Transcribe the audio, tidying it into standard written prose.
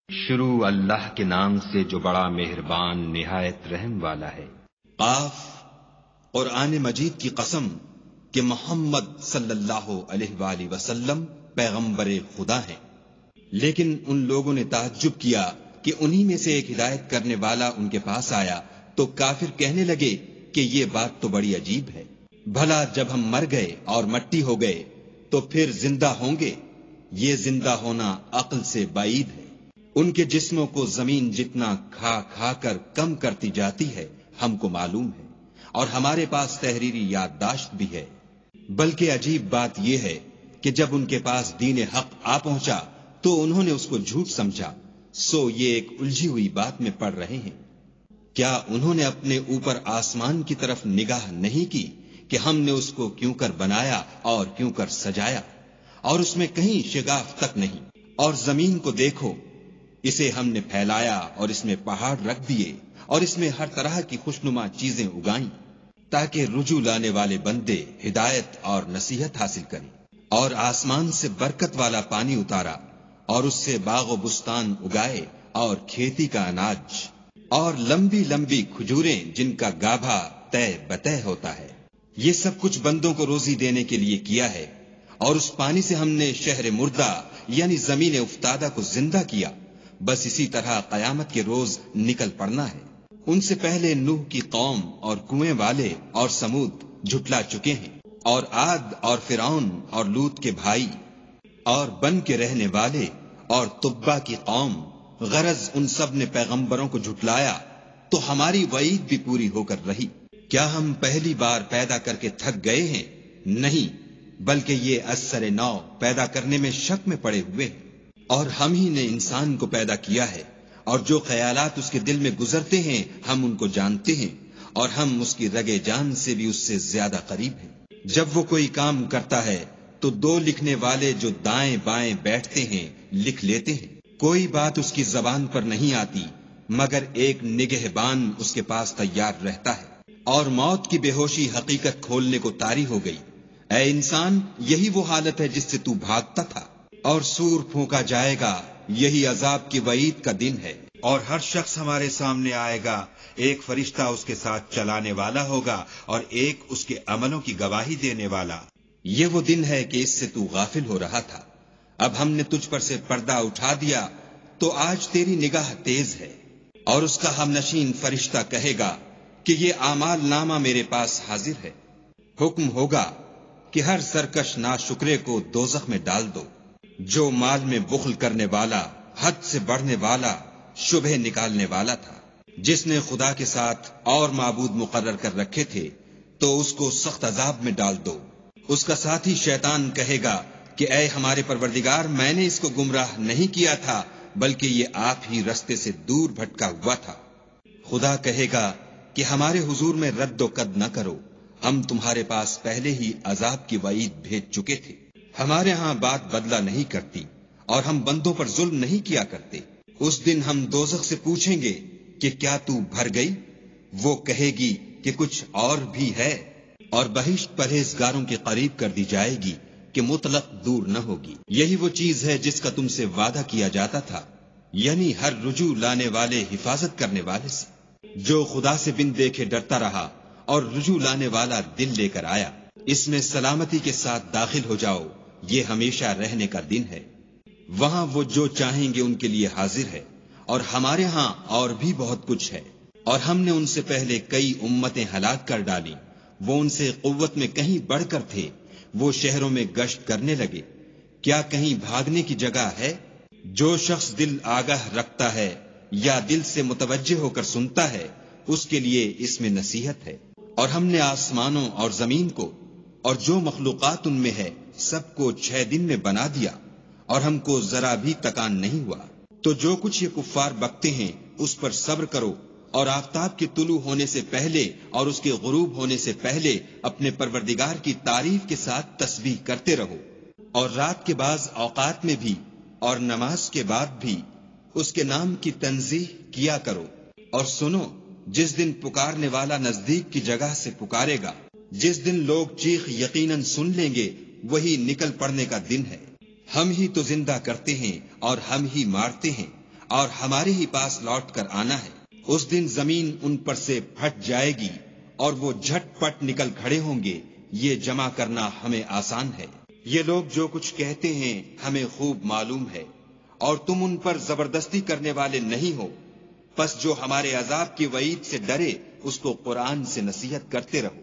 شروع اللہ کے نام سے جو بڑا مہربان نہایت رحم والا ہے۔ قاف، قرآن مجید کی قسم کہ محمد صلی اللہ علیہ وآلہ وسلم پیغمبر خدا ہیں، لیکن ان لوگوں نے تعجب کیا کہ انہی میں سے ایک ہدایت کرنے والا ان کے پاس آیا تو کافر کہنے لگے کہ یہ بات تو بڑی عجیب ہے، بھلا جب ہم مر گئے اور مٹی ہو گئے تو پھر زندہ ہوں گے؟ یہ زندہ ہونا عقل سے بعید ہے۔ ان کے جسموں کو زمین جتنا کھا کھا کر کم کرتی جاتی ہے ہم کو معلوم ہے، اور ہمارے پاس تحریری یادداشت بھی ہے۔ بلکہ عجیب بات یہ ہے کہ جب ان کے پاس دین حق آ پہنچا تو انہوں نے اس کو جھوٹ سمجھا، سو یہ ایک الجھی ہوئی بات میں پڑ رہے ہیں۔ کیا انہوں نے اپنے اوپر آسمان کی طرف نگاہ نہیں کی کہ ہم نے اس کو کیوں کر بنایا اور کیوں کر سجایا، اور اس میں کہیں شگاف تک نہیں؟ اور زمین کو دیکھو، اسے ہم نے پھیلایا اور اس میں پہاڑ رکھ دیے اور اس میں ہر طرح کی خوشنما چیزیں اگائیں تاکہ رجوع لانے والے بندے ہدایت اور نصیحت حاصل کریں۔ اور آسمان سے برکت والا پانی اتارا اور اس سے باغ و بستان اگائے اور کھیتی کا اناج اور لمبی لمبی کھجوریں جن کا گابھا طے بطے ہوتا ہے۔ یہ سب کچھ بندوں کو روزی دینے کے لیے کیا ہے۔ اور اس پانی سے ہم نے شہر مردہ یعنی زمین افتادہ کو زندہ کیا، بس اسی طرح قیامت کے روز نکل پڑنا ہے۔ ان سے پہلے نوح کی قوم اور کنویں والے اور سمود جھٹلا چکے ہیں، اور عاد اور فرعون اور لوط کے بھائی اور بن کے رہنے والے اور تبا کی قوم، غرض ان سب نے پیغمبروں کو جھٹلایا تو ہماری وعید بھی پوری ہو کر رہی۔ کیا ہم پہلی بار پیدا کر کے تھک گئے ہیں؟ نہیں، بلکہ یہ ازسر نو پیدا کرنے میں شک میں پڑے ہوئے ہیں۔ اور ہم ہی نے انسان کو پیدا کیا ہے، اور جو خیالات اس کے دل میں گزرتے ہیں ہم ان کو جانتے ہیں، اور ہم اس کی رگے جان سے بھی اس سے زیادہ قریب ہیں۔ جب وہ کوئی کام کرتا ہے تو دو لکھنے والے جو دائیں بائیں بیٹھتے ہیں لکھ لیتے ہیں۔ کوئی بات اس کی زبان پر نہیں آتی مگر ایک نگہبان اس کے پاس تیار رہتا ہے۔ اور موت کی بے ہوشی حقیقت کھولنے کو طاری ہو گئی۔ اے انسان، یہی وہ حالت ہے جس سے تو بھاگتا تھا۔ اور سور پھونکا جائے گا، یہی عذاب کی وعید کا دن ہے۔ اور ہر شخص ہمارے سامنے آئے گا، ایک فرشتہ اس کے ساتھ چلانے والا ہوگا اور ایک اس کے عملوں کی گواہی دینے والا۔ یہ وہ دن ہے کہ اس سے تو غافل ہو رہا تھا، اب ہم نے تجھ پر سے پردہ اٹھا دیا تو آج تیری نگاہ تیز ہے۔ اور اس کا ہم نشین فرشتہ کہے گا کہ یہ اعمال نامہ میرے پاس حاضر ہے۔ حکم ہوگا کہ ہر سرکش ناشکرے کو دوزخ میں ڈال دو۔ جو مال میں بخل کرنے والا، حد سے بڑھنے والا، شبہ نکالنے والا تھا، جس نے خدا کے ساتھ اور معبود مقرر کر رکھے تھے، تو اس کو سخت عذاب میں ڈال دو۔ اس کا ساتھی شیطان کہے گا کہ اے ہمارے پروردگار، میں نے اس کو گمراہ نہیں کیا تھا بلکہ یہ آپ ہی رستے سے دور بھٹکا ہوا تھا۔ خدا کہے گا کہ ہمارے حضور میں رد و قد نہ کرو، ہم تمہارے پاس پہلے ہی عذاب کی وعید بھیج چکے تھے۔ ہمارے ہاں بات بدلہ نہیں کرتی اور ہم بندوں پر ظلم نہیں کیا کرتے۔ اس دن ہم دوزخ سے پوچھیں گے کہ کیا تو بھر گئی؟ وہ کہے گی کہ کچھ اور بھی ہے، اور بہشت پرہیزگاروں کے قریب کر دی جائے گی کہ مطلق دور نہ ہوگی۔ یہی وہ چیز ہے جس کا تم سے وعدہ کیا جاتا تھا، یعنی ہر رجوع لانے والے حفاظت کرنے والے سے، جو خدا سے بن دیکھے ڈرتا رہا اور رجوع لانے والا دل لے کر آیا۔ اس میں سلامتی کے ساتھ داخل ہو جاؤ، یہ ہمیشہ رہنے کا دن ہے۔ وہاں وہ جو چاہیں گے ان کے لیے حاضر ہے، اور ہمارے ہاں اور بھی بہت کچھ ہے۔ اور ہم نے ان سے پہلے کئی امتیں ہلاک کر ڈالی، وہ ان سے قوت میں کہیں بڑھ کر تھے، وہ شہروں میں گشت کرنے لگے، کیا کہیں بھاگنے کی جگہ ہے؟ جو شخص دل آگاہ رکھتا ہے یا دل سے متوجہ ہو کر سنتا ہے، اس کے لیے اس میں نصیحت ہے۔ اور ہم نے آسمانوں اور زمین کو اور جو مخلوقات ان میں ہے سب کو 6 دن میں بنا دیا، اور ہم کو ذرا بھی تکان نہیں ہوا۔ تو جو کچھ یہ کفار بکتے ہیں اس پر صبر کرو، اور آفتاب کے طلوع ہونے سے پہلے اور اس کے غروب ہونے سے پہلے اپنے پروردگار کی تعریف کے ساتھ تسبیح کرتے رہو، اور رات کے بعض اوقات میں بھی اور نماز کے بعد بھی اس کے نام کی تنزیہ کیا کرو۔ اور سنو، جس دن پکارنے والا نزدیک کی جگہ سے پکارے گا، جس دن لوگ چیخ یقیناً سن لیں گے، وہی نکل پڑنے کا دن ہے۔ ہم ہی تو زندہ کرتے ہیں اور ہم ہی مارتے ہیں، اور ہمارے ہی پاس لوٹ کر آنا ہے۔ اس دن زمین ان پر سے پھٹ جائے گی اور وہ جھٹ پٹ نکل کھڑے ہوں گے۔ یہ جمع کرنا ہمیں آسان ہے۔ یہ لوگ جو کچھ کہتے ہیں ہمیں خوب معلوم ہے، اور تم ان پر زبردستی کرنے والے نہیں ہو۔ پس جو ہمارے عذاب کی وعید سے ڈرے اس کو قرآن سے نصیحت کرتے رہو۔